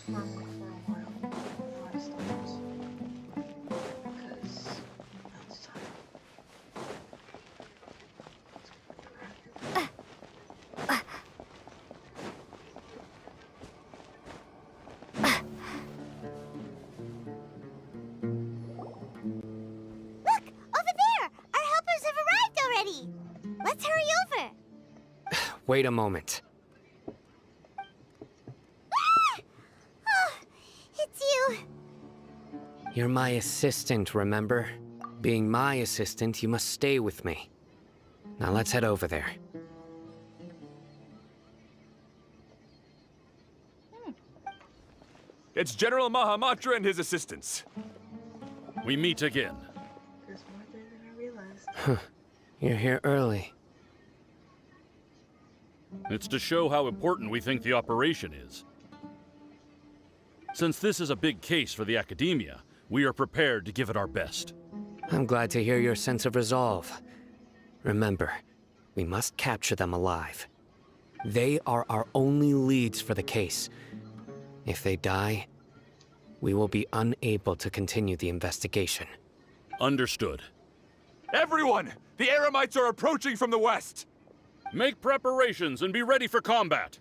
farm for a while. Not as because now it's time. Look! Over there! Our helpers have arrived already! Let's hurry over! Wait a moment. Ah! Oh, it's you! You're my assistant, remember? Being my assistant, you must stay with me. Now let's head over there. It's General Mahamatra and his assistants. We meet again. There's more there than I realized. You're here early. It's to show how important we think the operation is. Since this is a big case for the Academia, we are prepared to give it our best. I'm glad to hear your sense of resolve. Remember, we must capture them alive. They are our only leads for the case. If they die, we will be unable to continue the investigation. Understood. Everyone! The Eremites are approaching from the west! Make preparations and be ready for combat.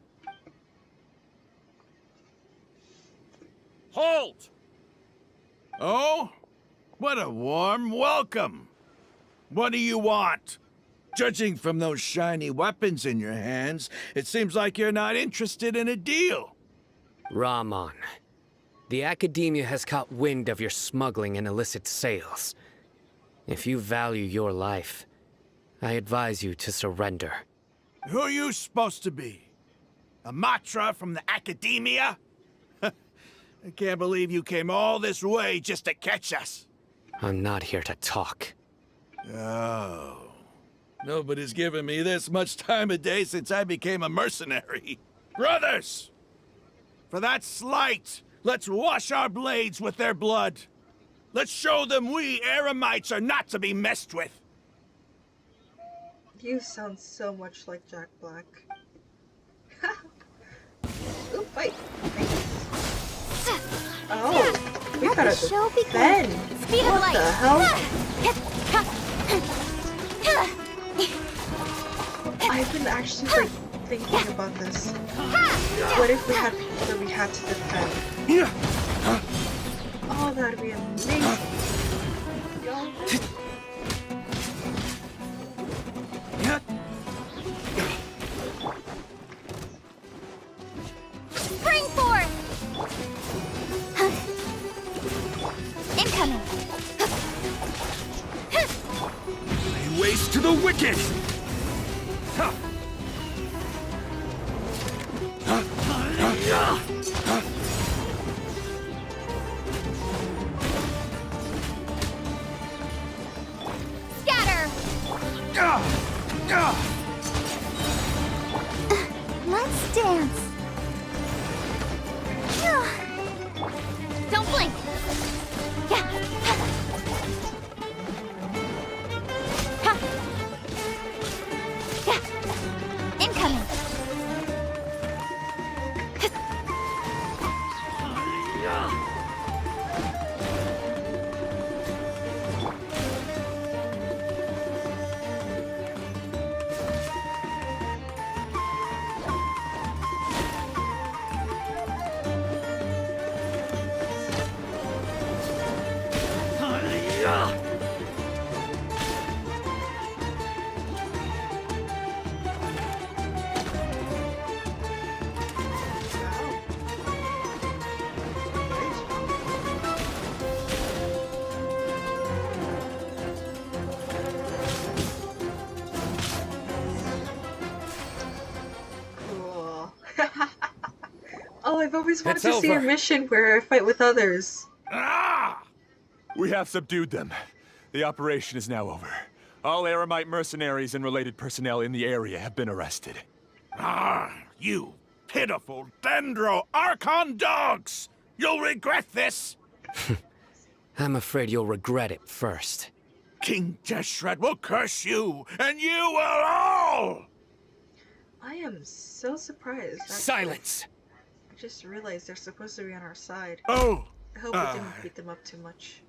Halt! Oh? What a warm welcome! What do you want? Judging from those shiny weapons in your hands, it seems like you're not interested in a deal. Rahman, the Academia has caught wind of your smuggling and illicit sales. If you value your life, I advise you to surrender. Who are you supposed to be? A Matra from the Academia? I can't believe you came all this way just to catch us. I'm not here to talk. Oh. Nobody's given me this much time of day since I became a mercenary. Brothers! For that slight, let's wash our blades with their blood. Let's show them we Eremites are not to be messed with. You sound so much like Jack Black. Ooh, fight! Oh, we Let gotta the show begin. defend. Speed of What light! the hell? I've been actually like thinking about this. What if we had people that we had to defend? Oh, that'd be amazing. Spring forth! Incoming! Lay waste to the wicked! Scatter! Let's dance! Don't blink! Incoming! Cool. Oh, I've always wanted It's to see a over. mission where I fight with others. Ah! We have subdued them. The operation is now over. All Eremite mercenaries and related personnel in the area have been arrested. Ah, you pitiful Dendro Archon dogs! You'll regret this! I'm afraid you'll regret it first. King Deshret will curse you, and you will all! I am so surprised. actually. Silence! I just realized they're supposed to be on our side. Oh! I hope we didn't beat them up too much.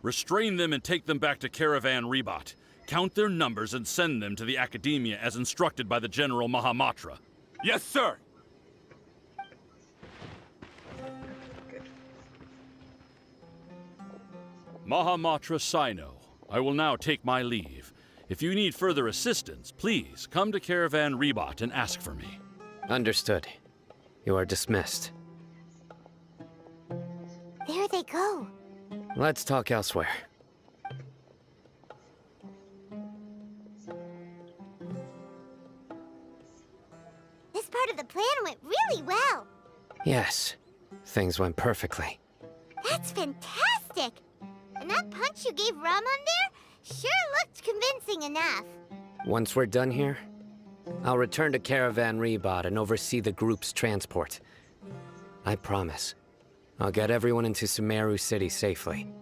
Restrain them and take them back to Caravan Rebot. Count their numbers and send them to the Academia as instructed by the General Mahamatra. Yes, sir! Good. Mahamatra Sino, I will now take my leave. If you need further assistance, please come to Caravan Rebot and ask for me. Understood. You are dismissed. There they go. Let's talk elsewhere. This part of the plan went really well. Yes, things went perfectly. That's fantastic. And that punch you gave Rum on there sure looked convincing enough. Once we're done here, I'll return to Caravan Rebot and oversee the group's transport. I promise. I'll get everyone into Sumeru City safely.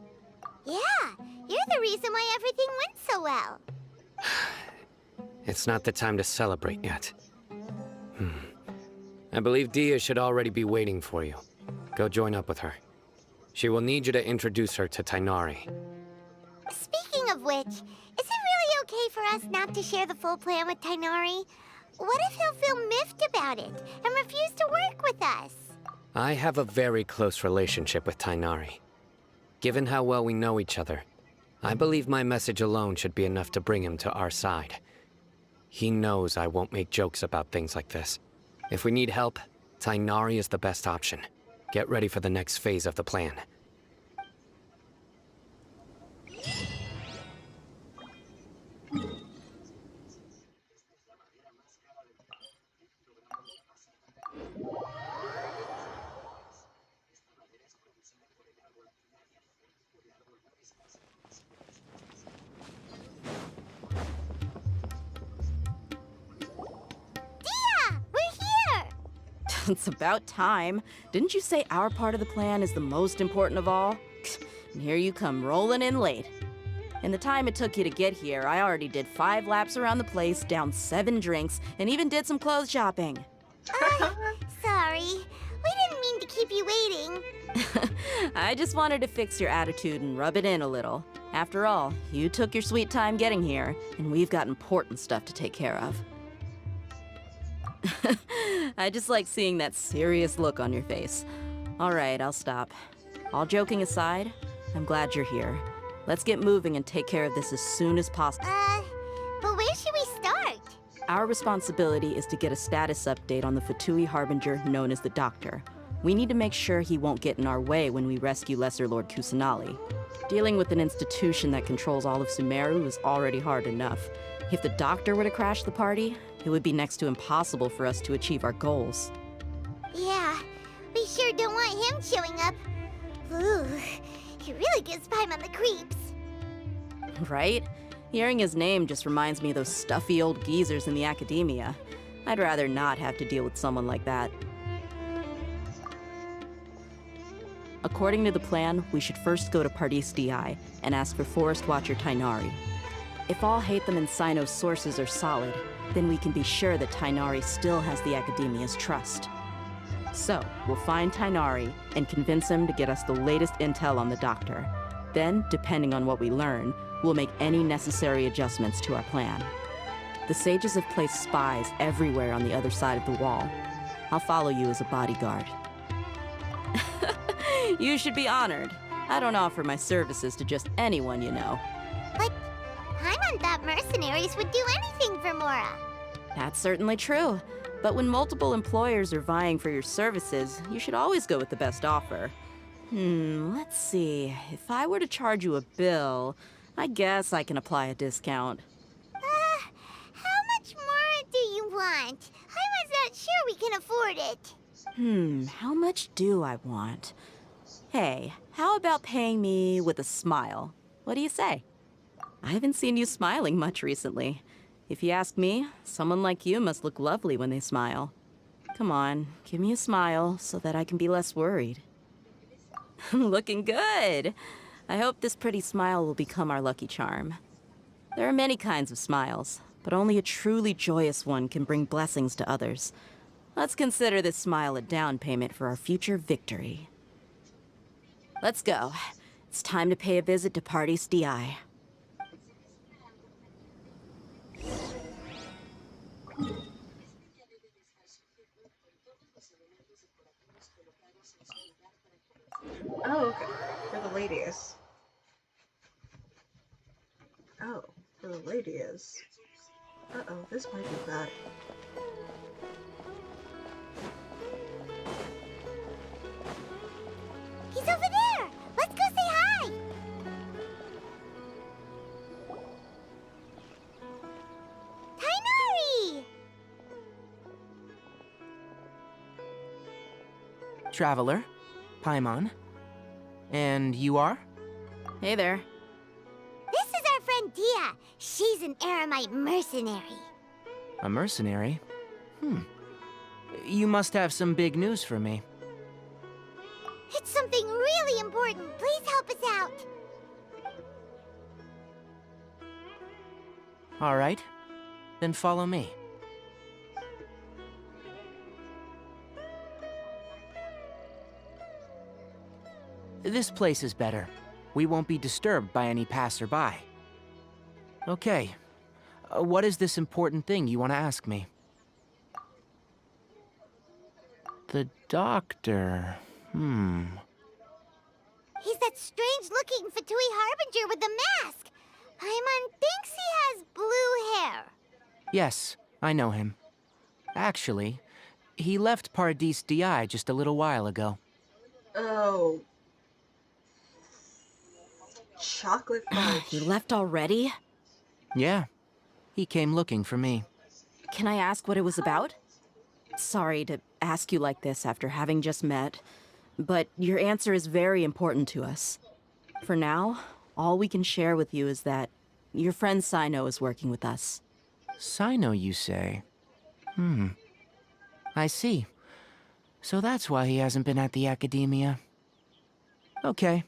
Yeah, you're the reason why everything went so well. It's not the time to celebrate yet. I believe Dia should already be waiting for you. Go join up with her. She will need you to introduce her to Tainari. Speaking of which, is it really okay for us not to share the full plan with Tainari? What if he'll feel miffed about it and refuse to work with us? I have a very close relationship with Tainari. Given how well we know each other, I believe my message alone should be enough to bring him to our side. He knows I won't make jokes about things like this. If we need help, Tainari is the best option. Get ready for the next phase of the plan. It's about time. Didn't you say our part of the plan is the most important of all? And here you come rolling in late. In the time it took you to get here, I already did 5 laps around the place, downed 7 drinks, and even did some clothes shopping. Sorry. We didn't mean to keep you waiting. I just wanted to fix your attitude and rub it in a little. After all, you took your sweet time getting here, and we've got important stuff to take care of. I just like seeing that serious look on your face. All right, I'll stop. All joking aside, I'm glad you're here. Let's get moving and take care of this as soon as possible. But where should we start? Our responsibility is to get a status update on the Fatui Harbinger known as the Doctor. We need to make sure he won't get in our way when we rescue Lesser Lord Kusanali. Dealing with an institution that controls all of Sumeru is already hard enough. If the Doctor were to crash the party, it would be next to impossible for us to achieve our goals. Yeah, we sure don't want him showing up. Ooh, he really gives Paimon the creeps. Right? Hearing his name just reminds me of those stuffy old geezers in the Academia. I'd rather not have to deal with someone like that. According to the plan, we should first go to Pardis DI and ask for Forest Watcher Tainari. If all Hatham and Sino's sources are solid, then we can be sure that Tainari still has the Academia's trust. So, we'll find Tainari and convince him to get us the latest intel on the Doctor. Then, depending on what we learn, we'll make any necessary adjustments to our plan. The sages have placed spies everywhere on the other side of the wall. I'll follow you as a bodyguard. You should be honored. I don't offer my services to just anyone you know. But Paimon thought mercenaries would do anything for Mora. That's certainly true. But when multiple employers are vying for your services, you should always go with the best offer. Let's see. If I were to charge you a bill, I guess I can apply a discount. How much Mora do you want? I was not sure we can afford it. How much do I want? Hey, how about paying me with a smile? What do you say? I haven't seen you smiling much recently. If you ask me, someone like you must look lovely when they smile. Come on, give me a smile so that I can be less worried. Looking good! I hope this pretty smile will become our lucky charm. There are many kinds of smiles, but only a truly joyous one can bring blessings to others. Let's consider this smile a down payment for our future victory. Let's go. It's time to pay a visit to Party's DI. Oh, okay. For the ladies. Oh, for the ladies. Uh-oh, this might be bad. He's over there! Let's go say hi! Tainari! Traveler, Paimon. And you are? Hey there. This is our friend Dia. She's an Aramite mercenary. A mercenary? You must have some big news for me. It's something really important. Please help us out. All right. Then follow me. This place is better. We won't be disturbed by any passerby. Okay. What is this important thing you want to ask me? The doctor. He's that strange-looking Fatui Harbinger with the mask. Paimon thinks he has blue hair. Yes, I know him. Actually, he left Paradis DI just a little while ago. Oh. Chocolate fudge. He left already? Yeah, he came looking for me. Can I ask what it was about? Sorry to ask you like this after having just met, but your answer is very important to us. For now, all we can share with you is that your friend Sino is working with us. Sino, you say? I see. So that's why he hasn't been at the academia. Okay.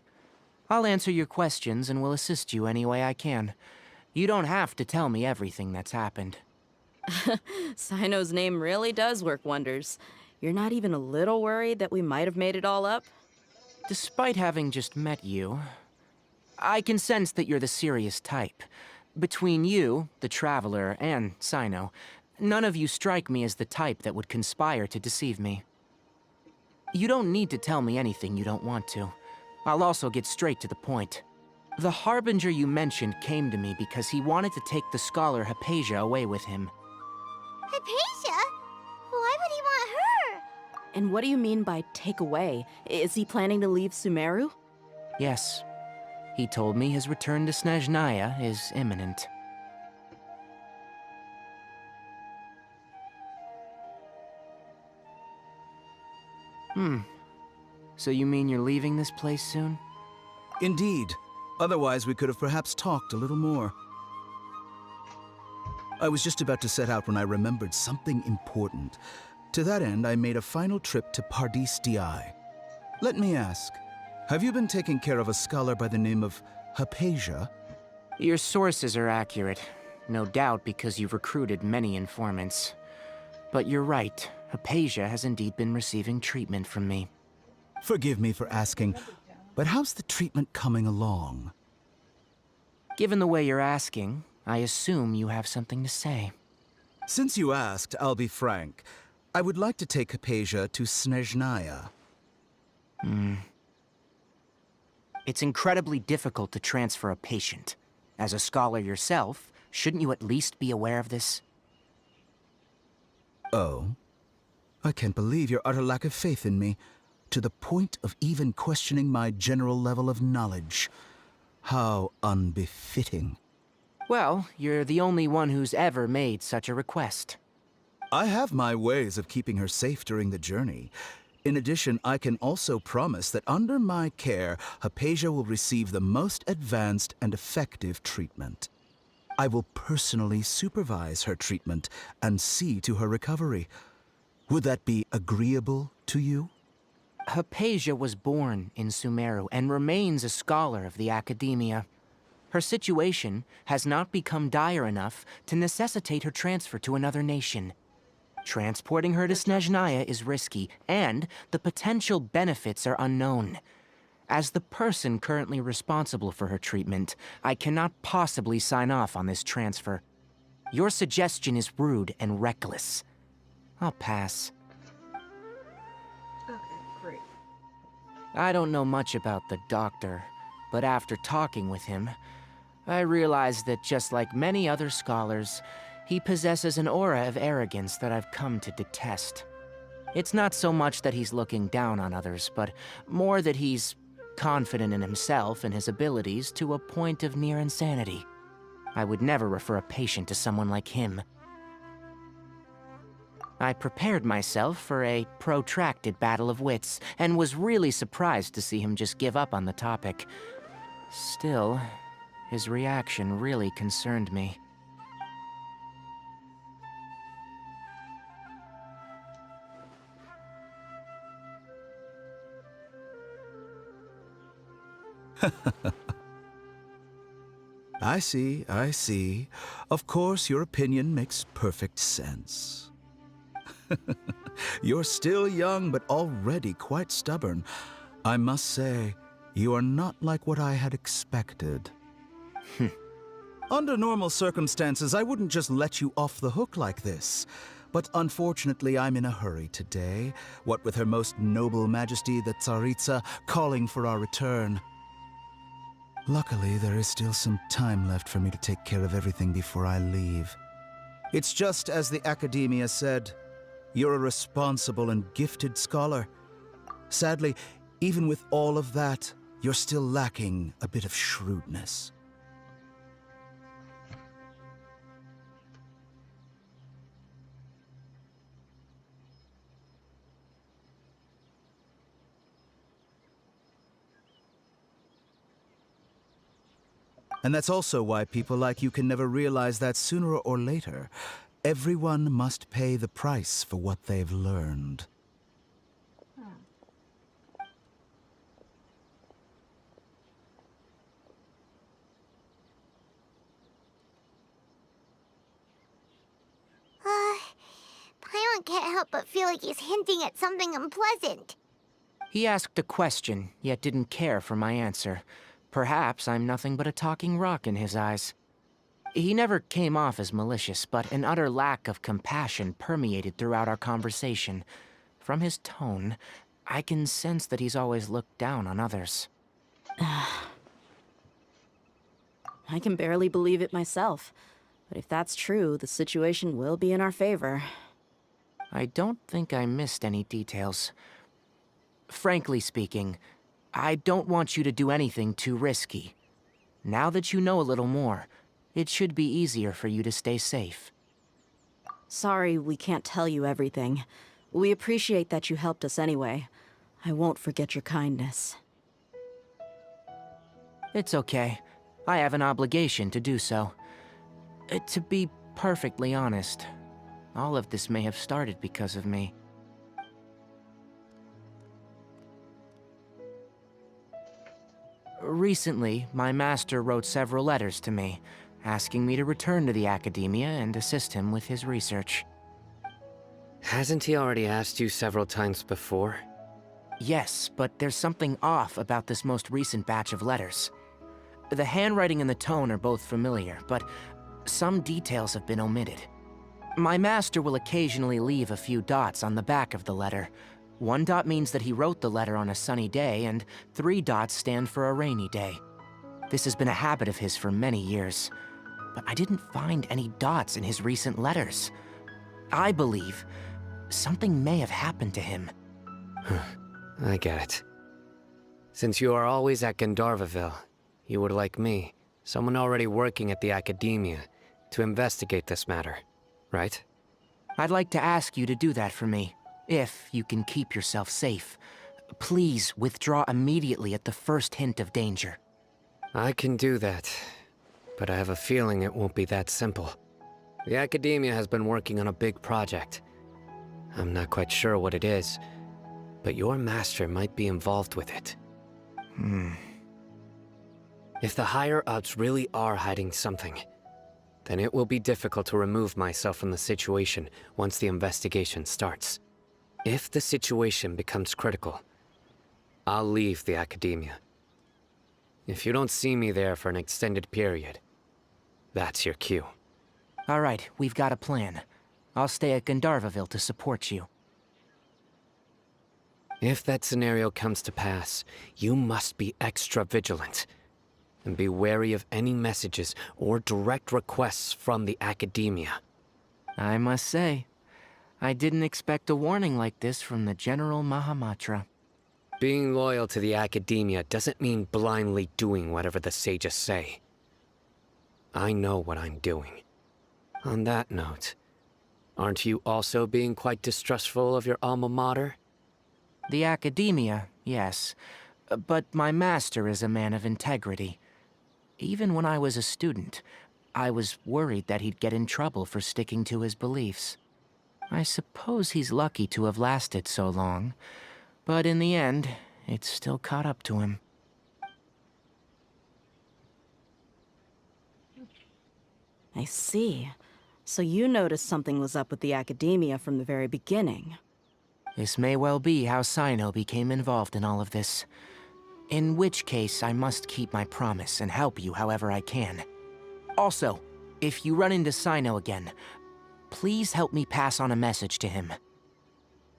I'll answer your questions and will assist you any way I can. You don't have to tell me everything that's happened. Sino's name really does work wonders. You're not even a little worried that we might have made it all up? Despite having just met you, I can sense that you're the serious type. Between you, the Traveler, and Sino, none of you strike me as the type that would conspire to deceive me. You don't need to tell me anything you don't want to. I'll also get straight to the point. The Harbinger you mentioned came to me because he wanted to take the scholar Hypatia away with him. Hypatia? Why would he want her? And what do you mean by take away? Is he planning to leave Sumeru? Yes. He told me his return to Snezhnaya is imminent. So you mean you're leaving this place soon? Indeed. Otherwise, we could have perhaps talked a little more. I was just about to set out when I remembered something important. To that end, I made a final trip to Paradis DI. Let me ask, have you been taking care of a scholar by the name of Hypatia? Your sources are accurate. No doubt because you've recruited many informants. But you're right. Hypatia has indeed been receiving treatment from me. Forgive me for asking, but how's the treatment coming along? Given the way you're asking, I assume you have something to say. Since you asked, I'll be frank. I would like to take Hypatia to Snezhnaya. It's incredibly difficult to transfer a patient. As a scholar yourself, shouldn't you at least be aware of this? Oh? I can't believe your utter lack of faith in me, to the point of even questioning my general level of knowledge. How unbefitting. Well, you're the only one who's ever made such a request. I have my ways of keeping her safe during the journey. In addition, I can also promise that under my care, Hypatia will receive the most advanced and effective treatment. I will personally supervise her treatment and see to her recovery. Would that be agreeable to you? Hypatia was born in Sumeru and remains a scholar of the academia. Her situation has not become dire enough to necessitate her transfer to another nation. Transporting her to Snezhnaya is risky, and the potential benefits are unknown. As the person currently responsible for her treatment, I cannot possibly sign off on this transfer. Your suggestion is rude and reckless. I'll pass. Okay, great. I don't know much about the doctor, but after talking with him, I realized that just like many other scholars, he possesses an aura of arrogance that I've come to detest. It's not so much that he's looking down on others, but more that he's confident in himself and his abilities to a point of near insanity. I would never refer a patient to someone like him. I prepared myself for a protracted battle of wits, and was really surprised to see him just give up on the topic. Still, his reaction really concerned me. I see, I see. Of course, your opinion makes perfect sense. You're still young, but already quite stubborn. I must say, you are not like what I had expected. Under normal circumstances, I wouldn't just let you off the hook like this. But unfortunately, I'm in a hurry today, what with Her Most Noble Majesty the Tsaritsa calling for our return. Luckily, there is still some time left for me to take care of everything before I leave. It's just as the Academia said, you're a responsible and gifted scholar. Sadly, even with all of that, you're still lacking a bit of shrewdness. And that's also why people like you can never realize that sooner or later, everyone must pay the price for what they've learned. Paimon can't help but feel like he's hinting at something unpleasant. He asked a question, yet didn't care for my answer. Perhaps I'm nothing but a talking rock in his eyes. He never came off as malicious, but an utter lack of compassion permeated throughout our conversation. From his tone, I can sense that he's always looked down on others. I can barely believe it myself. But if that's true, the situation will be in our favor. I don't think I missed any details. Frankly speaking, I don't want you to do anything too risky. Now that you know a little more, it should be easier for you to stay safe. Sorry we can't tell you everything. We appreciate that you helped us anyway. I won't forget your kindness. It's okay. I have an obligation to do so. To be perfectly honest, all of this may have started because of me. Recently, my master wrote several letters to me, asking me to return to the Academia and assist him with his research. Hasn't he already asked you several times before? Yes, but there's something off about this most recent batch of letters. The handwriting and the tone are both familiar, but some details have been omitted. My master will occasionally leave a few dots on the back of the letter. 1 dot means that he wrote the letter on a sunny day, and 3 dots stand for a rainy day. This has been a habit of his for many years, but I didn't find any dots in his recent letters. I believe something may have happened to him. I get it. Since you are always at Gandharvaville, you would like me, someone already working at the Academia, to investigate this matter, right? I'd like to ask you to do that for me, if you can keep yourself safe. Please withdraw immediately at the first hint of danger. I can do that, but I have a feeling it won't be that simple. The Academia has been working on a big project. I'm not quite sure what it is, but your master might be involved with it. If the higher-ups really are hiding something, then it will be difficult to remove myself from the situation once the investigation starts. If the situation becomes critical, I'll leave the academia. If you don't see me there for an extended period, that's your cue. All right, we've got a plan. I'll stay at Gandharvaville to support you. If that scenario comes to pass, you must be extra vigilant. And be wary of any messages or direct requests from the academia. I must say, I didn't expect a warning like this from the General Mahamatra. Being loyal to the academia doesn't mean blindly doing whatever the sages say. I know what I'm doing. On that note, aren't you also being quite distrustful of your alma mater? The academia, yes. But my master is a man of integrity. Even when I was a student, I was worried that he'd get in trouble for sticking to his beliefs. I suppose he's lucky to have lasted so long, but in the end, it still caught up to him. I see. So you noticed something was up with the academia from the very beginning. This may well be how Sino became involved in all of this. In which case, I must keep my promise and help you however I can. Also, if you run into Sino again, please help me pass on a message to him.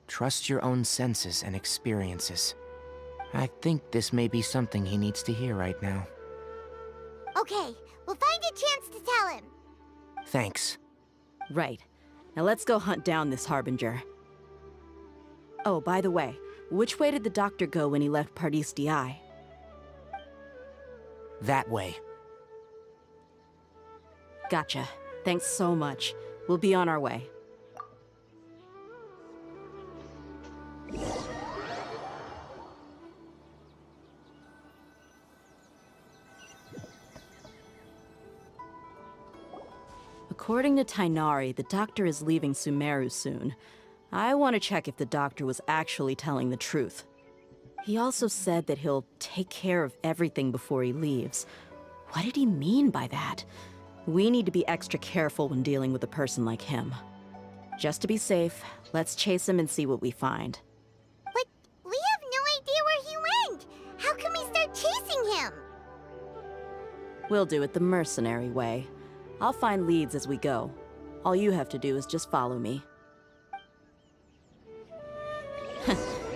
Trust your own senses and experiences. I think this may be something he needs to hear right now. Okay, we'll find a chance to tell him. Thanks. Right. Now let's go hunt down this Harbinger. Oh, by the way, which way did the doctor go when he left Pardis DI? That way. Gotcha. Thanks so much. We'll be on our way. According to Tainari, the doctor is leaving Sumeru soon. I want to check if the doctor was actually telling the truth. He also said that he'll take care of everything before he leaves. What did he mean by that? We need to be extra careful when dealing with a person like him. Just to be safe, let's chase him and see what we find. But we have no idea where he went! How can we start chasing him? We'll do it the mercenary way. I'll find leads as we go. All you have to do is just follow me.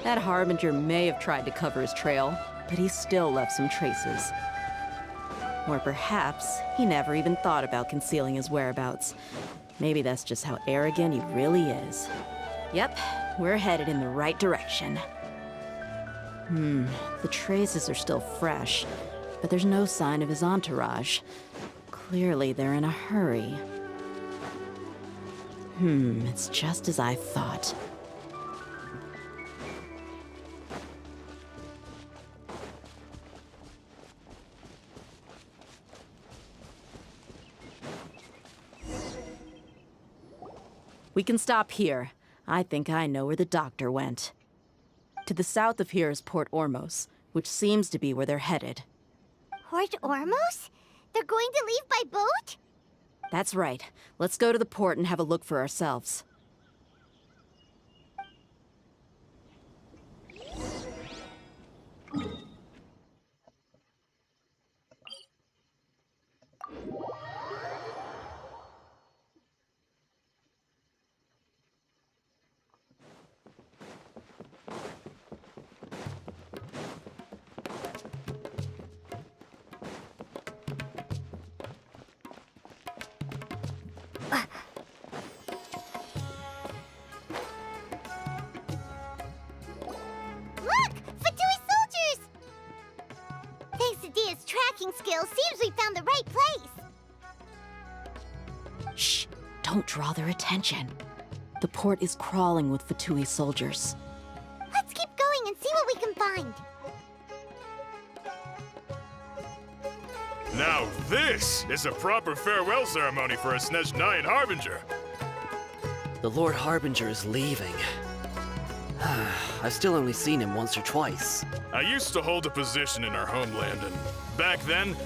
That Harbinger may have tried to cover his trail, but he still left some traces. Or perhaps he never even thought about concealing his whereabouts. Maybe that's just how arrogant he really is. Yep, we're headed in the right direction. The traces are still fresh, but there's no sign of his entourage. Clearly they're in a hurry. It's just as I thought. We can stop here. I think I know where the doctor went. To the south of here is Port Ormos, which seems to be where they're headed. Port Ormos? They're going to leave by boat? That's right. Let's go to the port and have a look for ourselves. Skills seems we found the right place. Shh! Don't draw their attention. The port is crawling with Fatui soldiers. Let's keep going and see what we can find. Now this is a proper farewell ceremony for a Snezhnayan Harbinger. The Lord Harbinger is leaving. I've still only seen him once or twice. I used to hold a position in our homeland, and back then,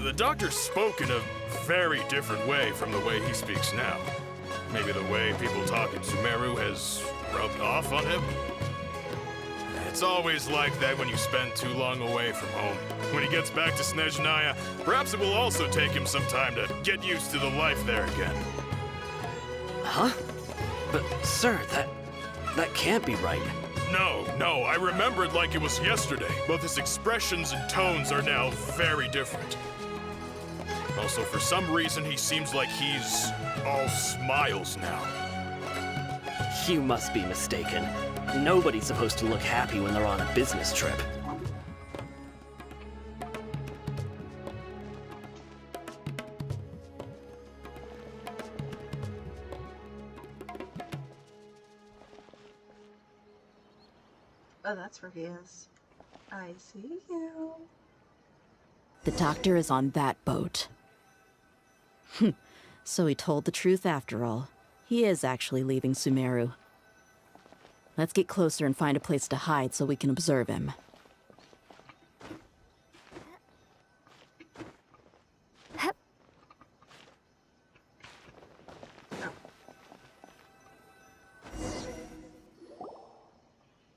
The doctor spoke in a very different way from the way he speaks now. Maybe the way people talk in Sumeru has rubbed off on him? It's always like that when you spend too long away from home. When he gets back to Snezhnaya, perhaps it will also take him some time to get used to the life there again. Huh? But, sir, that can't be right. No, I remember it like it was yesterday. Both his expressions and tones are now very different. Also, for some reason, he seems like he's all smiles now. You must be mistaken. Nobody's supposed to look happy when they're on a business trip. Oh, that's where he is. I see you. The doctor is on that boat. So he told the truth after all. He is actually leaving Sumeru. Let's get closer and find a place to hide so we can observe him.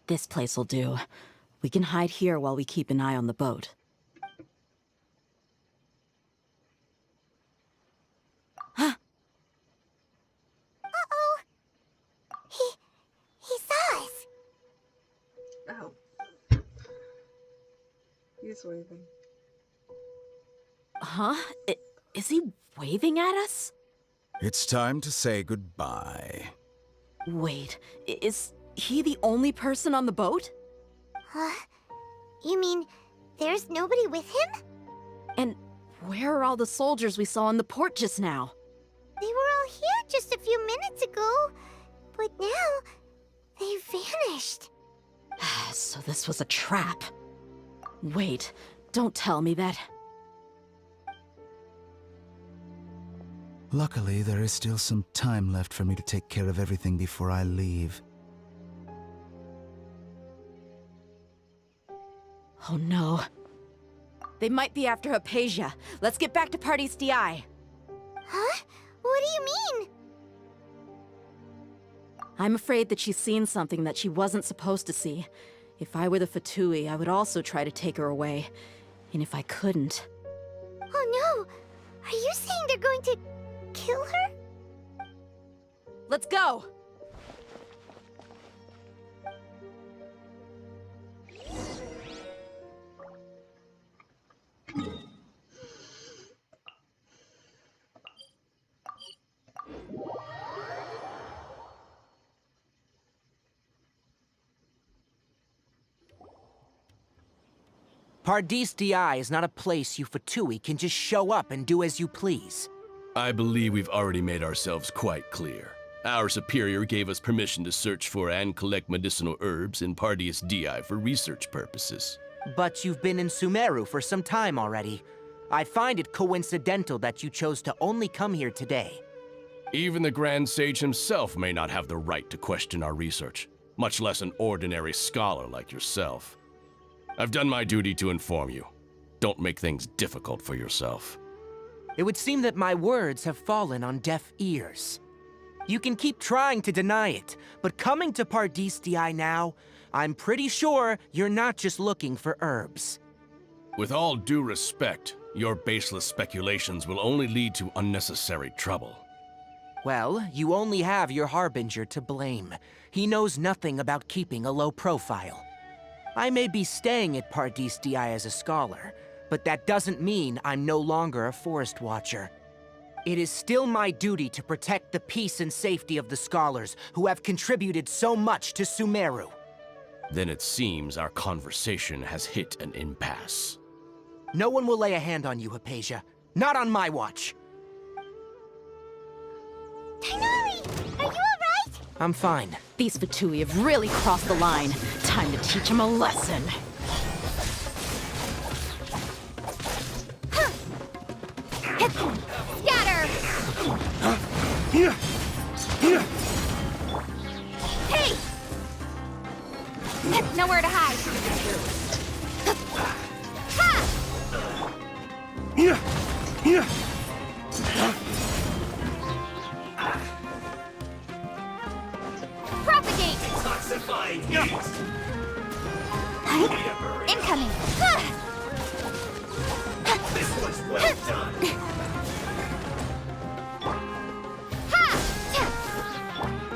This place will do. We can hide here while we keep an eye on the boat. Uh-oh. He saw us. Oh. He's waving. Huh? Is he waving at us? It's time to say goodbye. Wait, is he the only person on the boat? You mean there's nobody with him? And where are all the soldiers we saw in the port just now? They were all here just a few minutes ago, but now they vanished. So this was a trap. Wait, don't tell me that. Luckily, there is still some time left for me to take care of everything before I leave. Oh no. They might be after Hypatia. Let's get back to Party's DI. Huh? What do you mean? I'm afraid that she's seen something that she wasn't supposed to see. If I were the Fatui, I would also try to take her away. And if I couldn't... Oh no! Are you saying they're going to kill her? Let's go! Pardis DI is not a place you Fatui can just show up and do as you please. I believe we've already made ourselves quite clear. Our superior gave us permission to search for and collect medicinal herbs in Pardis DI for research purposes. But you've been in Sumeru for some time already. I find it coincidental that you chose to only come here today. Even the Grand Sage himself may not have the right to question our research, much less an ordinary scholar like yourself. I've done my duty to inform you. Don't make things difficult for yourself. It would seem that my words have fallen on deaf ears. You can keep trying to deny it, but coming to Pardis DI now, I'm pretty sure you're not just looking for herbs. With all due respect, your baseless speculations will only lead to unnecessary trouble. Well, you only have your Harbinger to blame. He knows nothing about keeping a low profile. I may be staying at Pardis DI as a scholar, but that doesn't mean I'm no longer a forest watcher. It is still my duty to protect the peace and safety of the scholars who have contributed so much to Sumeru. Then it seems our conversation has hit an impasse. No one will lay a hand on you, Hypatia. Not on my watch. Tighnari! Are you alright? I'm fine. These Fatui have really crossed the line. Time to teach them a lesson. Scatter! Hey! Nowhere to hide. Ha! Incoming! This was well done.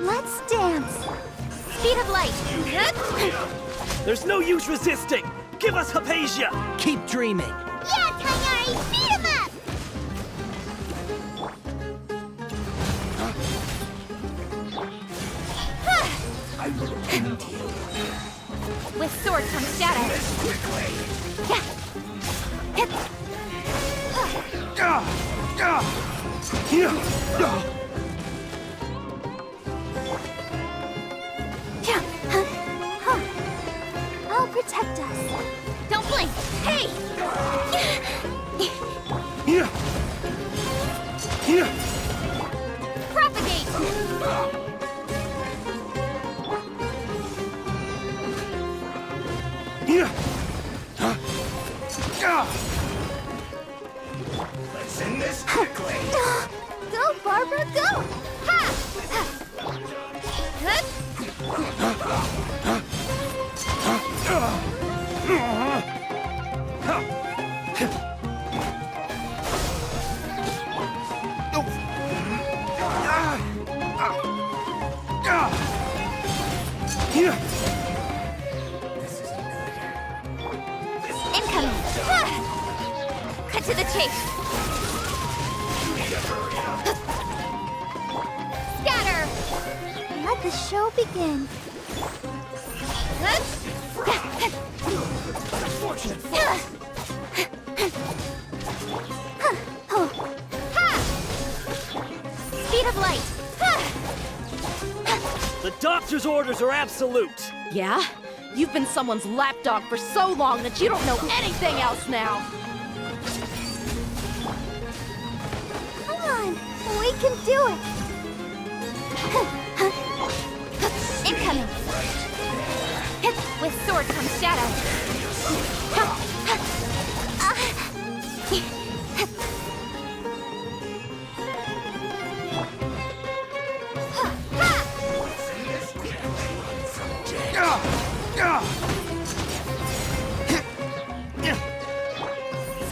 Let's dance. Speed of light. There's no use resisting! Give us Hypatia! Keep dreaming. Yeah, Tainari, speed him up! I will end you. With sword comes shadow. I'll protect us. Don't blink. Hey! Propagate! Let's end this quickly. Go, Barbara, go! Ha! Incoming! Cut to the chase! Scatter! Let the show begin. Speed of light! The doctor's orders are absolute! Yeah? You've been someone's lapdog for so long that you don't know anything else now! Come on, we can do it! Incoming! With sword comes shadow.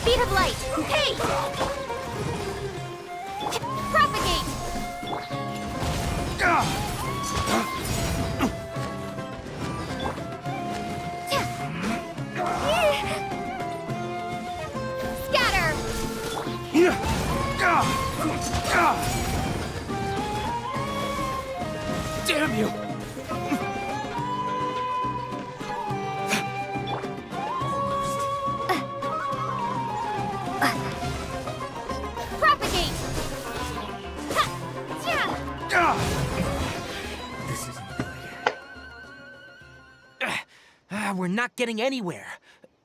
Speed of light! Hey! Propagate! Scatter! Damn you! Propagate! We're not getting anywhere.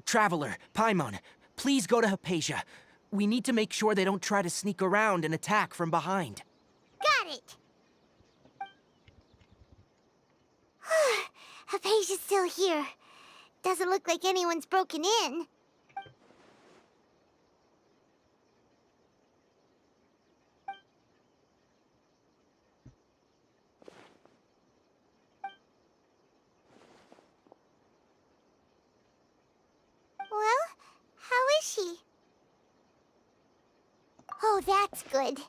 Traveler, Paimon, please go to Hypatia. We need to make sure they don't try to sneak around and attack from behind. Got it! Hypatia's still here. Doesn't look like anyone's broken in. Well, how is she? Oh, that's good.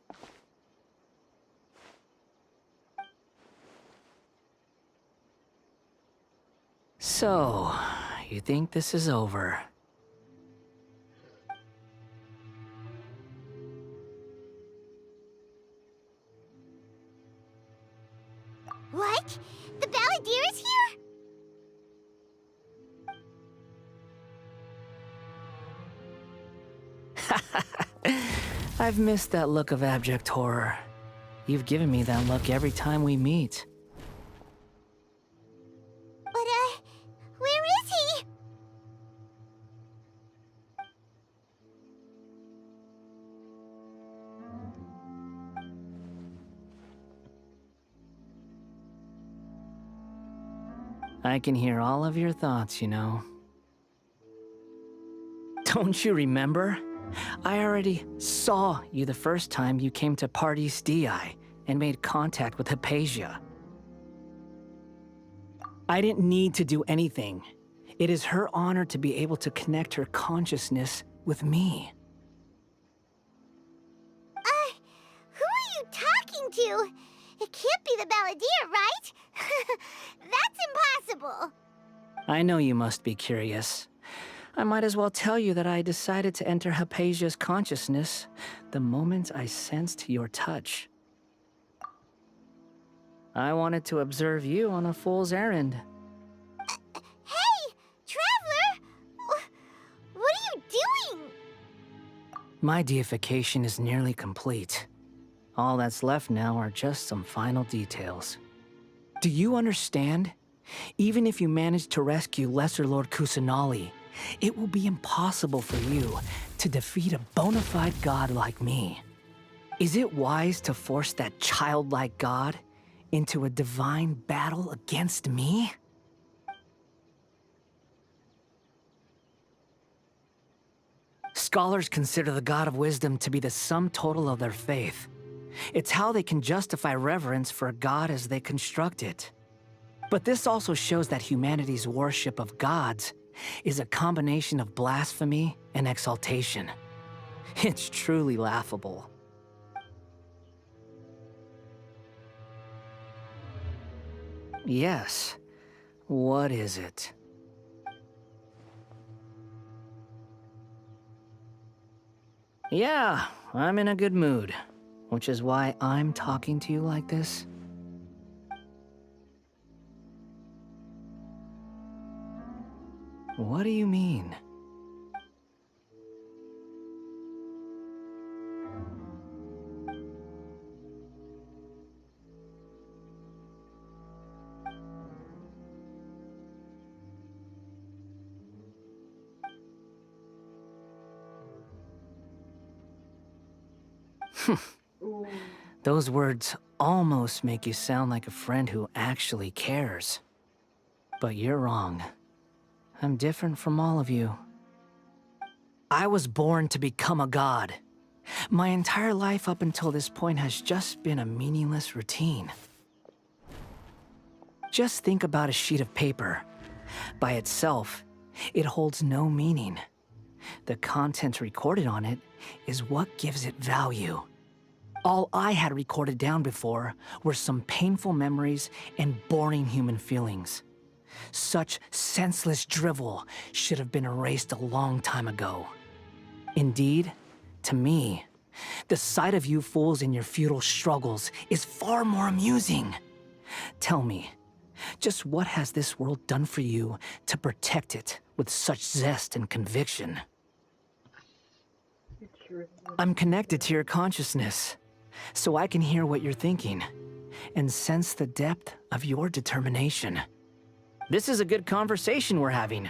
So, you think this is over? What? The Balladeer is here? I've missed that look of abject horror. You've given me that look every time we meet. But, where is he? I can hear all of your thoughts, you know. Don't you remember? I already saw you the first time you came to Party's DI and made contact with Hypatia. I didn't need to do anything. It is her honor to be able to connect her consciousness with me. Who are you talking to? It can't be the Balladeer, right? That's impossible. I know you must be curious. I might as well tell you that I decided to enter Hypatia's consciousness the moment I sensed your touch. I wanted to observe you on a fool's errand. Hey, Traveler! What are you doing? My deification is nearly complete. All that's left now are just some final details. Do you understand? Even if you manage to rescue Lesser Lord Kusanali, it will be impossible for you to defeat a bona fide god like me. Is it wise to force that childlike god into a divine battle against me? Scholars consider the God of Wisdom to be the sum total of their faith. It's how they can justify reverence for a god as they construct it. But this also shows that humanity's worship of gods is a combination of blasphemy and exaltation. It's truly laughable. Yes. What is it? Yeah, I'm in a good mood, which is why I'm talking to you like this. What do you mean? Those words almost make you sound like a friend who actually cares. But you're wrong. I'm different from all of you. I was born to become a god. My entire life up until this point has just been a meaningless routine. Just think about a sheet of paper. By itself, it holds no meaning. The content recorded on it is what gives it value. All I had recorded down before were some painful memories and boring human feelings. Such senseless drivel should have been erased a long time ago. Indeed, to me, the sight of you fools in your futile struggles is far more amusing. Tell me, just what has this world done for you to protect it with such zest and conviction? I'm connected to your consciousness, so I can hear what you're thinking and sense the depth of your determination. This is a good conversation we're having.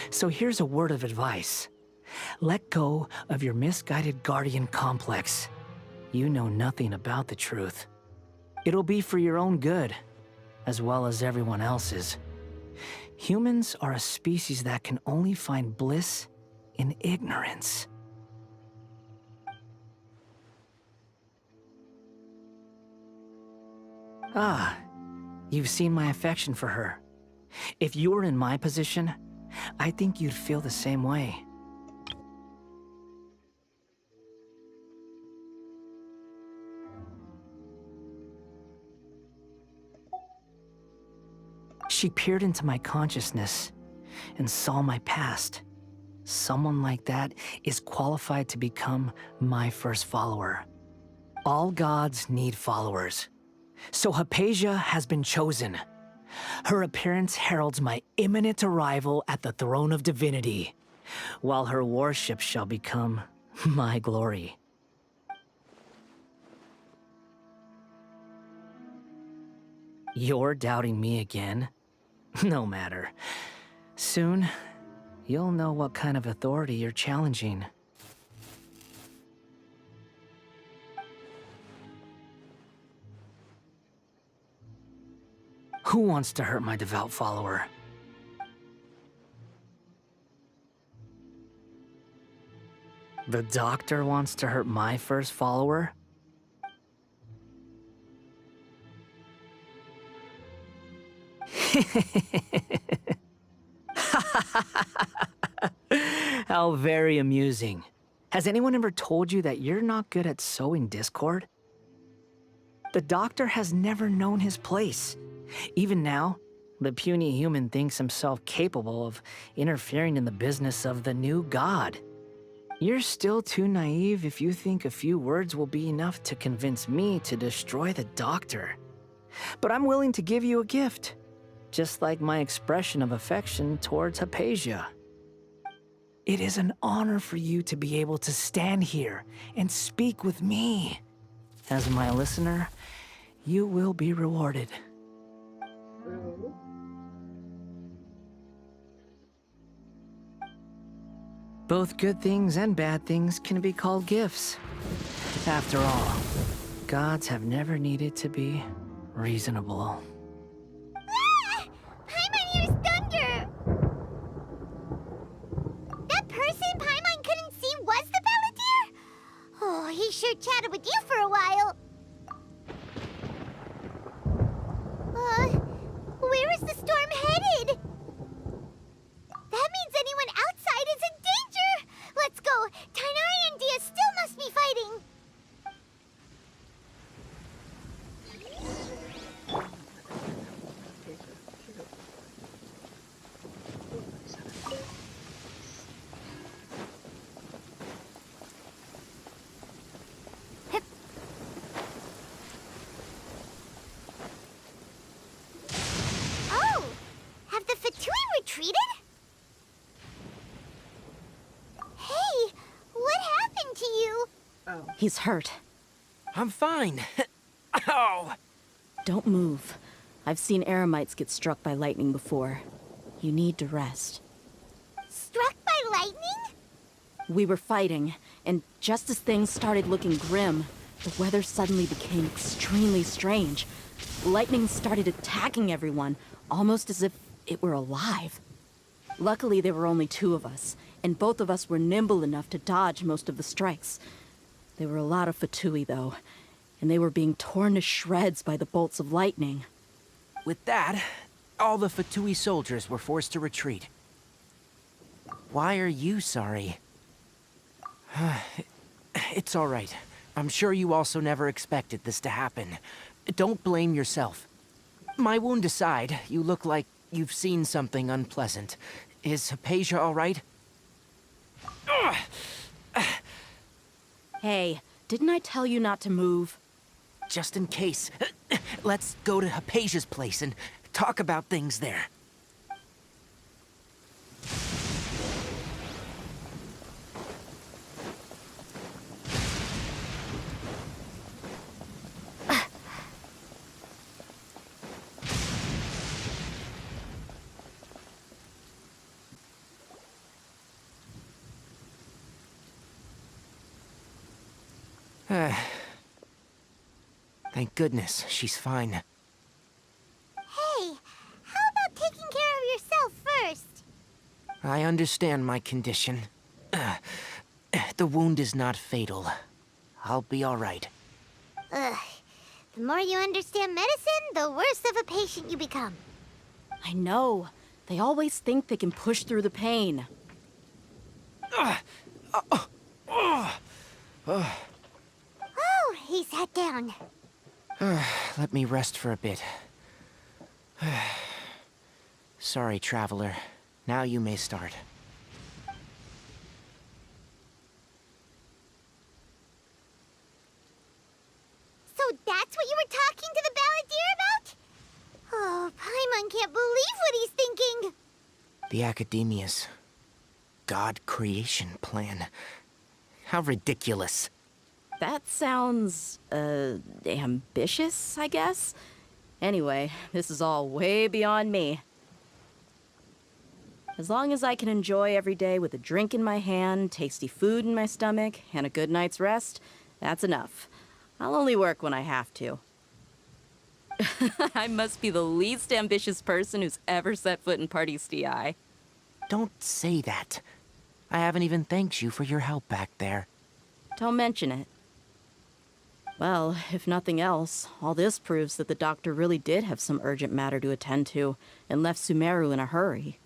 So here's a word of advice. Let go of your misguided guardian complex. You know nothing about the truth. It'll be for your own good, as well as everyone else's. Humans are a species that can only find bliss in ignorance. Ah, you've seen my affection for her. If you were in my position, I think you'd feel the same way. She peered into my consciousness and saw my past. Someone like that is qualified to become my first follower. All gods need followers. So Hypatia has been chosen. Her appearance heralds my imminent arrival at the throne of divinity, while her worship shall become my glory. You're doubting me again? No matter. Soon, you'll know what kind of authority you're challenging. Who wants to hurt my devout follower? The doctor wants to hurt my first follower? How very amusing. Has anyone ever told you that you're not good at sowing discord? The doctor has never known his place. Even now, the puny human thinks himself capable of interfering in the business of the new god. You're still too naive if you think a few words will be enough to convince me to destroy the doctor. But I'm willing to give you a gift, just like my expression of affection towards Hypatia. It is an honor for you to be able to stand here and speak with me. As my listener, you will be rewarded. Both good things and bad things can be called gifts. After all, gods have never needed to be reasonable. Ah! Paimon hears thunder! That person Paimon couldn't see was the Balladeer? Oh, he sure chatted with you for a while. Where is the storm headed? That means anyone outside is in danger! Let's go! Tainari and Dia still must be fighting! Oh! Have the Fatui retreated? Hey! What happened to you? He's hurt. I'm fine. Ow! Don't move. I've seen eremites get struck by lightning before. You need to rest. Struck by lightning? We were fighting, and just as things started looking grim, the weather suddenly became extremely strange. Lightning started attacking everyone, almost as if it were alive. Luckily, there were only two of us, and both of us were nimble enough to dodge most of the strikes. There were a lot of Fatui, though, and they were being torn to shreds by the bolts of lightning. With that, all the Fatui soldiers were forced to retreat. Why are you sorry? It's all right. I'm sure you also never expected this to happen. Don't blame yourself. My wound aside, you look like you've seen something unpleasant. Is Hypatia all right? Hey, didn't I tell you not to move? Just in case, let's go to Hypatia's place and talk about things there. Thank goodness, she's fine. Hey, how about taking care of yourself first? I understand my condition. The wound is not fatal. I'll be all right. Ugh. The more you understand medicine, the worse of a patient you become. I know. They always think they can push through the pain. Oh, he sat down. Let me rest for a bit. Sorry, traveler. Now you may start. So that's what you were talking to the Balladeer about? Oh, Paimon can't believe what he's thinking. The Academia's God creation plan. How ridiculous. That sounds, ambitious, I guess? Anyway, this is all way beyond me. As long as I can enjoy every day with a drink in my hand, tasty food in my stomach, and a good night's rest, that's enough. I'll only work when I have to. I must be the least ambitious person who's ever set foot in Party's DI. Don't say that. I haven't even thanked you for your help back there. Don't mention it. Well, if nothing else, all this proves that the doctor really did have some urgent matter to attend to and left Sumeru in a hurry.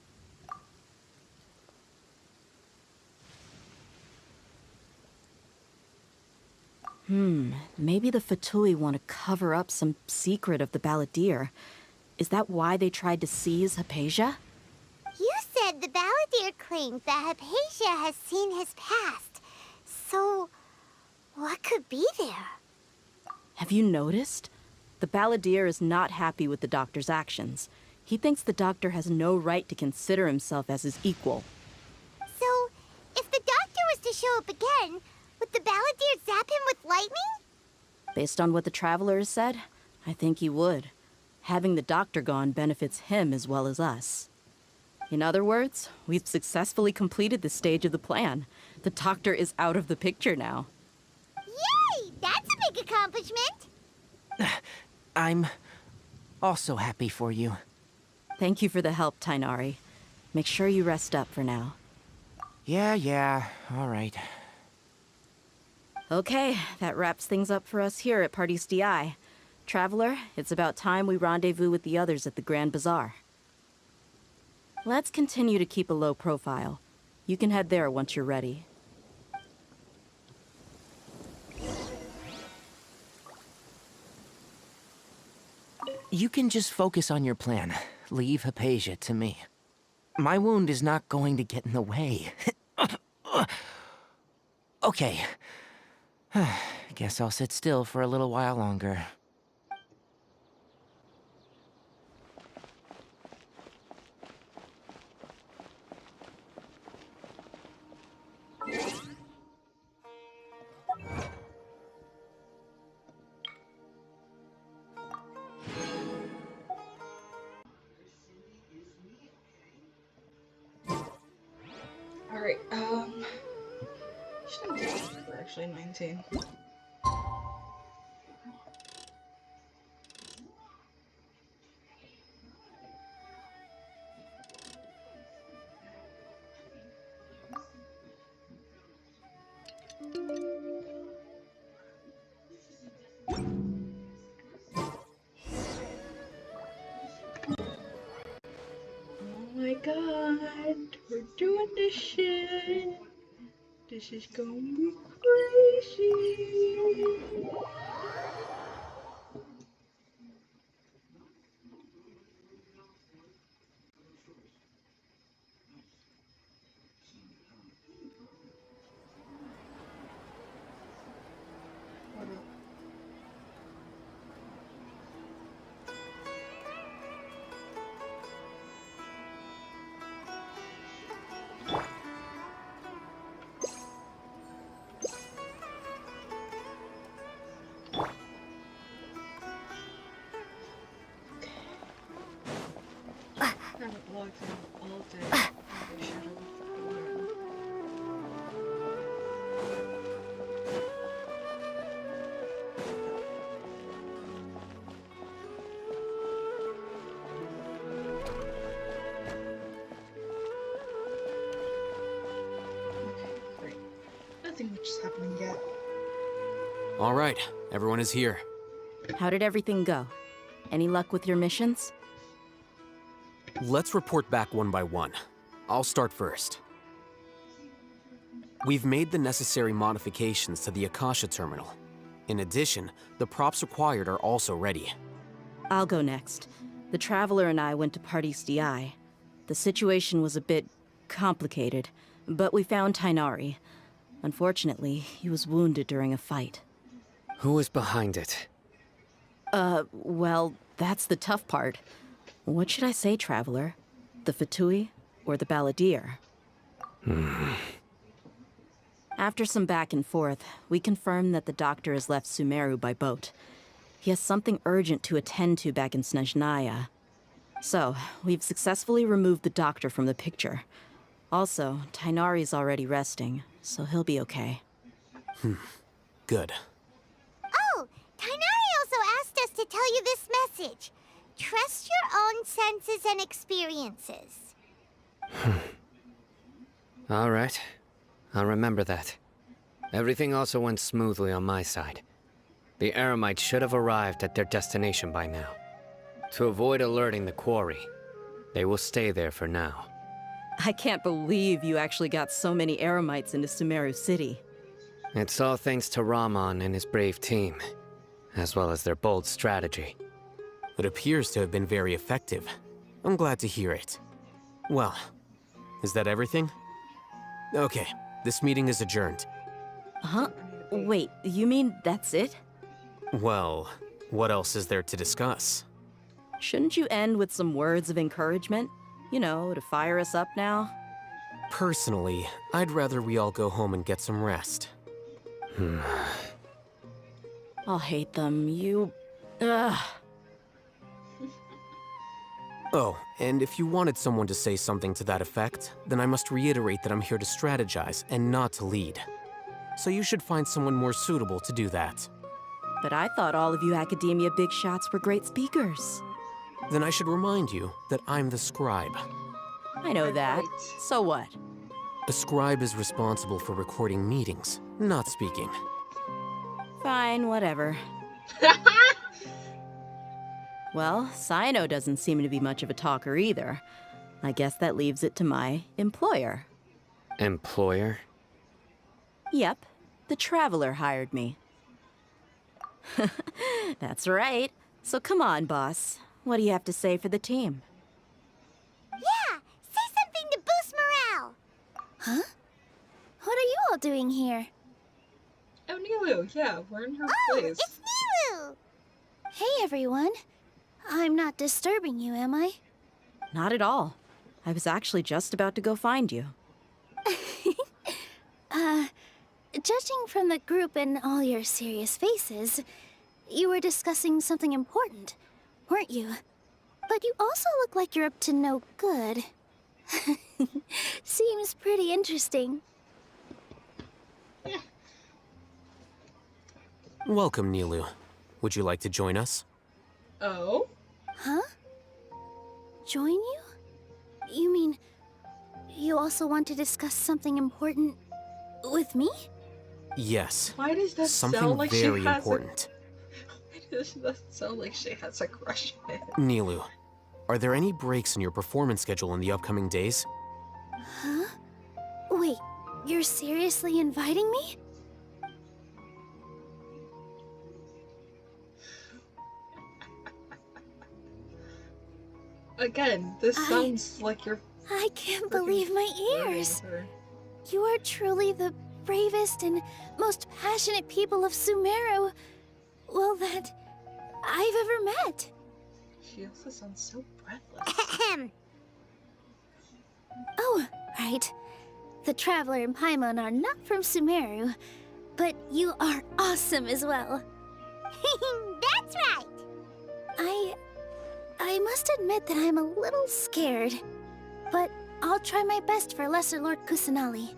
Maybe the Fatui want to cover up some secret of the Balladeer. Is that why they tried to seize Hypatia? You said the Balladeer claims that Hypatia has seen his past. So, what could be there? Have you noticed? The Balladeer is not happy with the doctor's actions. He thinks the doctor has no right to consider himself as his equal. So, if the doctor was to show up again, would the Balladeer zap him with lightning? Based on what the Traveler has said, I think he would. Having the doctor gone benefits him as well as us. In other words, we've successfully completed this stage of the plan. The doctor is out of the picture now. Yay! That's a big accomplishment! I'm also happy for you. Thank you for the help, Tainari. Make sure you rest up for now. Yeah, all right. Okay, that wraps things up for us here at Party's DI. Traveler, it's about time we rendezvous with the others at the Grand Bazaar. Let's continue to keep a low profile. You can head there once you're ready. You can just focus on your plan. Leave Hypatia to me. My wound is not going to get in the way. Okay. Guess I'll sit still for a little while longer. Alright, should I do this? We're actually 19. Oh my god, we're doing this shit. This is gonna be crazy. What up? I haven't logged in all day. I should have. Okay, great. Nothing much is happening yet. All right, everyone is here. How did everything go? Any luck with your missions? Let's report back one by one. I'll start first. We've made the necessary modifications to the Akasha terminal. In addition, the props required are also ready. I'll go next. The Traveler and I went to Party's DI. The situation was a bit complicated, but we found Tainari. Unfortunately, he was wounded during a fight. Who was behind it? Well, that's the tough part. What should I say, Traveler? The Fatui or the Balladeer? After some back and forth, we confirmed that the doctor has left Sumeru by boat. He has something urgent to attend to back in Snezhnaya. So, we've successfully removed the doctor from the picture. Also, Tainari's already resting, so he'll be okay. Good. Oh, Tainari also asked us to tell you this message. Trust your own senses and experiences. All right. I'll remember that. Everything also went smoothly on my side. The Eremites should have arrived at their destination by now. To avoid alerting the quarry, they will stay there for now. I can't believe you actually got so many Eremites into Sumeru City. It's all thanks to Rahman and his brave team, as well as their bold strategy. It appears to have been very effective. I'm glad to hear it. Well, is that everything? Okay, this meeting is adjourned. Huh? Wait, you mean that's it? Well, what else is there to discuss? Shouldn't you end with some words of encouragement? You know, to fire us up now? Personally, I'd rather we all go home and get some rest. I'll hate them, you... Ugh. Oh, and if you wanted someone to say something to that effect, then I must reiterate that I'm here to strategize and not to lead. So you should find someone more suitable to do that. But I thought all of you Academia big shots were great speakers. Then I should remind you that I'm the scribe. I know that. So what? A scribe is responsible for recording meetings, not speaking. Fine, whatever. Well, Sino doesn't seem to be much of a talker either. I guess that leaves it to my employer. Employer? Yep, the Traveler hired me. That's right. So come on, boss. What do you have to say for the team? Yeah, say something to boost morale. Huh? What are you all doing here? Oh, Nilu, yeah, we're in her place. It's Nilu! Hey, everyone. I'm not disturbing you, am I? Not at all. I was actually just about to go find you. Judging from the group and all your serious faces, you were discussing something important, weren't you? But you also look like you're up to no good. Seems pretty interesting. Welcome, Nilu. Would you like to join us? Oh? Huh? Join you? You mean, you also want to discuss something important with me? Yes. Why does that Something sound like very she has important. Why does that sound like she has a crush on it? Nilu, are there any breaks in your performance schedule in the upcoming days? Huh? Wait, you're seriously inviting me? Again, this sounds like you're... I can't believe my ears! You are truly the bravest and most passionate people of Sumeru, well, that I've ever met. She also sounds so breathless. Oh, right. The Traveler and Paimon are not from Sumeru, but you are awesome as well. That's right! I must admit that I'm a little scared, but I'll try my best for Lesser Lord Kusanali.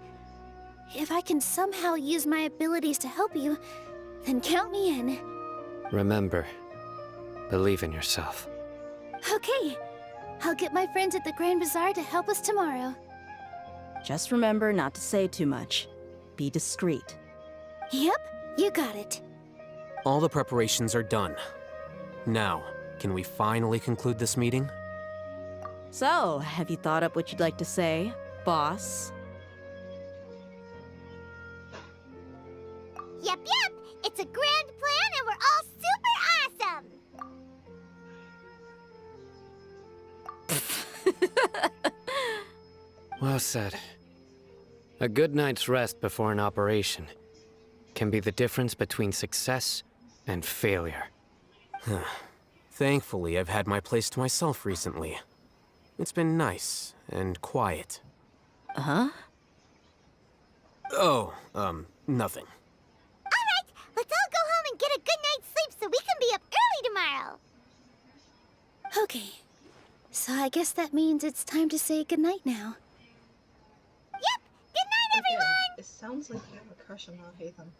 If I can somehow use my abilities to help you, then count me in. Remember, believe in yourself. Okay, I'll get my friends at the Grand Bazaar to help us tomorrow. Just remember not to say too much. Be discreet. Yep, you got it. All the preparations are done. Now, can we finally conclude this meeting? So, have you thought up what you'd like to say, boss? Yep, it's a grand plan and we're all super awesome! Well said. A good night's rest before an operation can be the difference between success and failure. Thankfully, I've had my place to myself recently. It's been nice and quiet. Huh? Oh, nothing. Alright, let's all go home and get a good night's sleep so we can be up early tomorrow. Okay, so I guess that means it's time to say goodnight now. Yep, good night, everyone! It sounds like you have a crush on Nathan.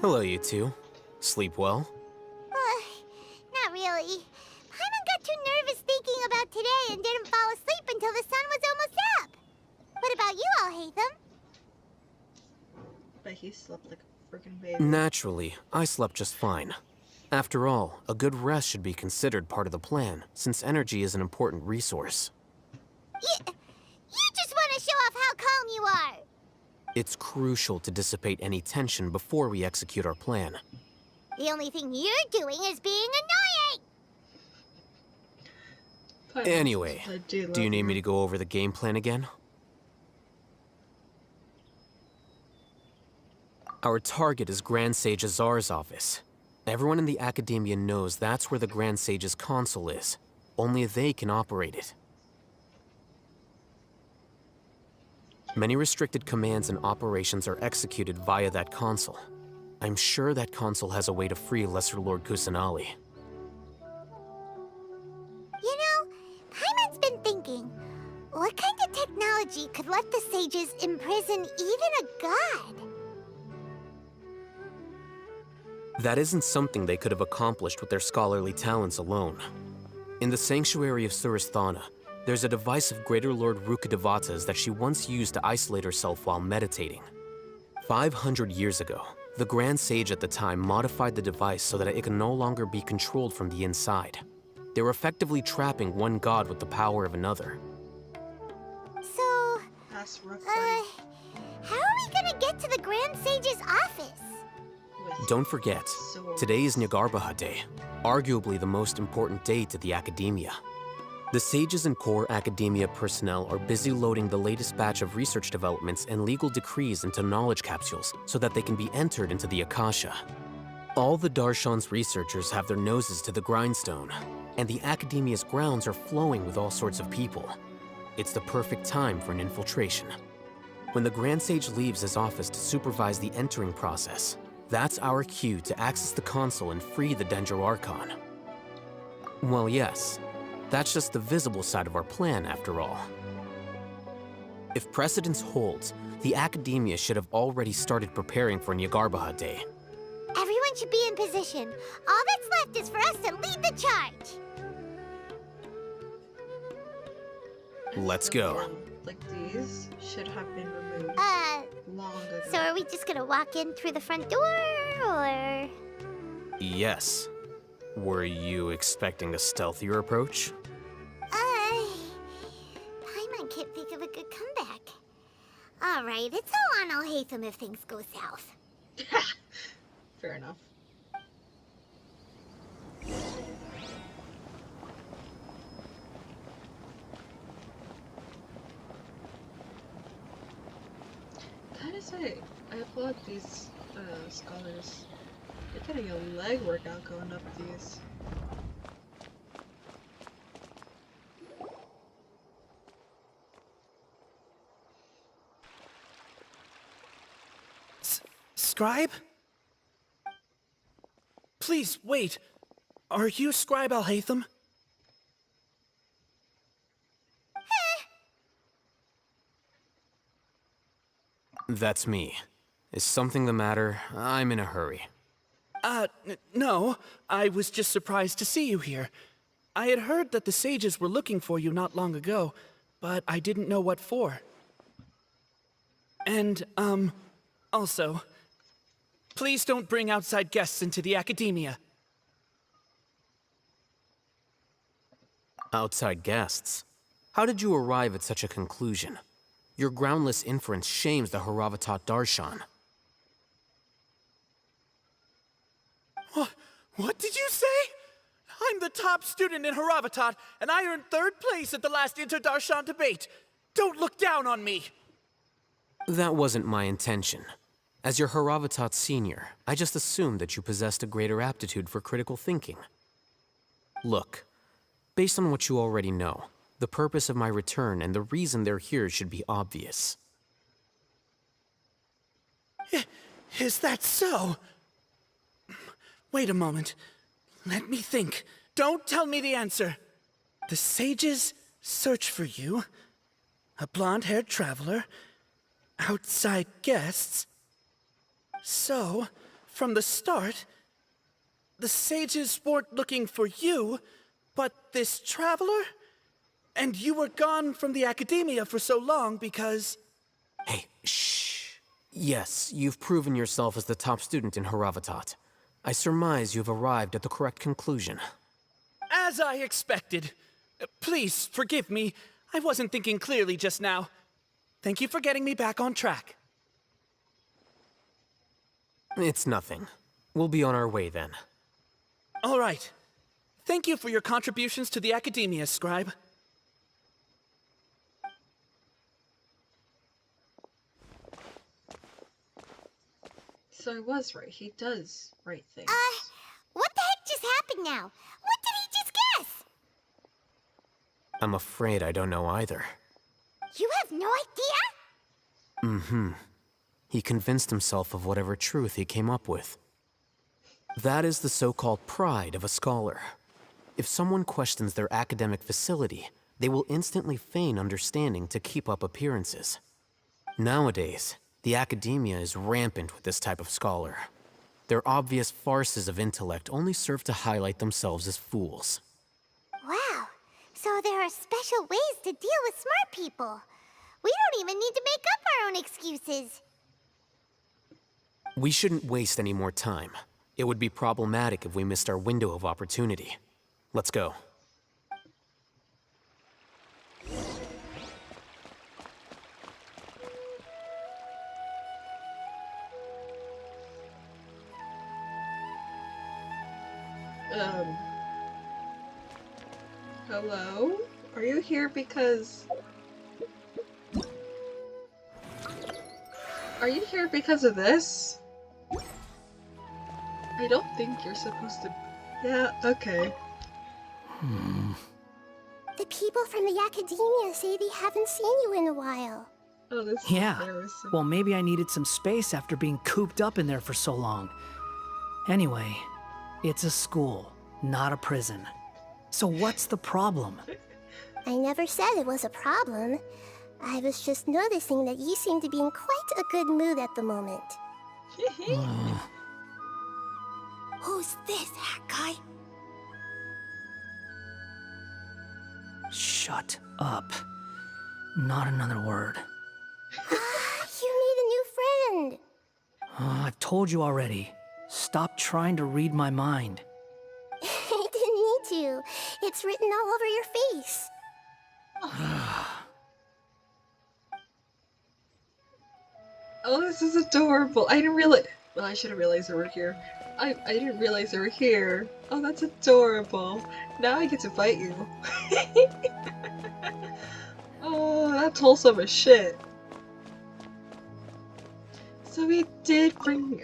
Hello, you two. Sleep well? Not he slept like a freaking baby. Naturally, I slept just fine. After all, a good rest should be considered part of the plan, since energy is an important resource. You just want to show off how calm you are. It's crucial to dissipate any tension before we execute our plan. The only thing you're doing is being annoying. Anyway, do you need me to go over the game plan again? Our target is Grand Sage Azar's office. Everyone in the Academia knows that's where the Grand Sage's console is. Only they can operate it. Many restricted commands and operations are executed via that console. I'm sure that console has a way to free Lesser Lord Kusanali. You know, Paimon's been thinking, what kind of technology could let the sages imprison even a god? That isn't something they could have accomplished with their scholarly talents alone. In the Sanctuary of Suristhana, there's a device of Greater Lord Rukkhadevata's that she once used to isolate herself while meditating. 500 years ago, the Grand Sage at the time modified the device so that it could no longer be controlled from the inside. They were effectively trapping one god with the power of another. So, That's rough, how are we gonna get to the Grand Sage's office? Don't forget, today is Nyagarbha Day, arguably the most important day to the Academia. The sages and core Academia personnel are busy loading the latest batch of research developments and legal decrees into knowledge capsules so that they can be entered into the Akasha. All the Darshan's researchers have their noses to the grindstone, and the Academia's grounds are flowing with all sorts of people. It's the perfect time for an infiltration. When the Grand Sage leaves his office to supervise the entering process, that's our cue to access the console and free the Dendro Archon. Well, yes, that's just the visible side of our plan, after all. If precedence holds, the Academia should have already started preparing for Nyagarbha Day. Everyone should be in position. All that's left is for us to lead the charge. Let's go. Like these should have been removed long ago. So are we just gonna walk in through the front door, or? Yes. Were you expecting a stealthier approach? Paimon can't think of a good comeback. Alright, it's all on Alhaitham if things go south. Fair enough. Gotta say, I applaud these scholars. They're getting a leg workout going up these. Scribe? Please, wait. Are you Scribe Alhaitham? That's me. Is something the matter? I'm in a hurry. No. I was just surprised to see you here. I had heard that the sages were looking for you not long ago, but I didn't know what for. And, also, please don't bring outside guests into the Academia. Outside guests? How did you arrive at such a conclusion? Your groundless inference shames the Haravatat Darshan. What did you say? I'm the top student in Haravatat, and I earned 3rd place at the last Inter-Darshan debate. Don't look down on me! That wasn't my intention. As your Haravatat senior, I just assumed that you possessed a greater aptitude for critical thinking. Look, based on what you already know, the purpose of my return and the reason they're here should be obvious. Is that so? Wait a moment. Let me think. Don't tell me the answer. The sages search for you. A blonde-haired traveler. Outside guests. So, from the start, the sages weren't looking for you, but this traveler? And you were gone from the Academia for so long because... Hey, shh. Yes, you've proven yourself as the top student in Haravatat. I surmise you've arrived at the correct conclusion. As I expected. Please, forgive me. I wasn't thinking clearly just now. Thank you for getting me back on track. It's nothing. We'll be on our way then. All right. Thank you for your contributions to the Academia, Scribe. So I was right. He does write things. What the heck just happened now? What did he just guess? I'm afraid I don't know either. You have no idea? Mm-hmm. He convinced himself of whatever truth he came up with. That is the so-called pride of a scholar. If someone questions their academic facility, they will instantly feign understanding to keep up appearances. Nowadays, the academia is rampant with this type of scholar. Their obvious farces of intellect only serve to highlight themselves as fools. Wow. So there are special ways to deal with smart people. We don't even need to make up our own excuses. We shouldn't waste any more time. It would be problematic if we missed our window of opportunity. Let's go. Hello? Are you here because... Are you here because of this? I don't think you're supposed to... Yeah, okay. The people from the Academia say they haven't seen you in a while. Oh, this is Yeah. embarrassing. Well, maybe I needed some space after being cooped up in there for so long. Anyway, it's a school, not a prison. So what's the problem? I never said it was a problem. I was just noticing that you seem to be in quite a good mood at the moment. Who's this, hat guy? Shut up. Not another word. You need a new friend. I've told you already. Stop trying to read my mind. I didn't need to. It's written all over your face. Oh, this is adorable. I didn't realize... Well, I should have realized they were here. I didn't realize they were here. Oh, that's adorable. Now I get to fight you. Oh, that's wholesome as shit. So we did bring,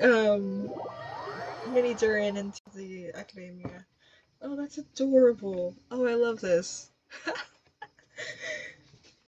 Mini Durin into the Academia. Oh, that's adorable. Oh, I love this.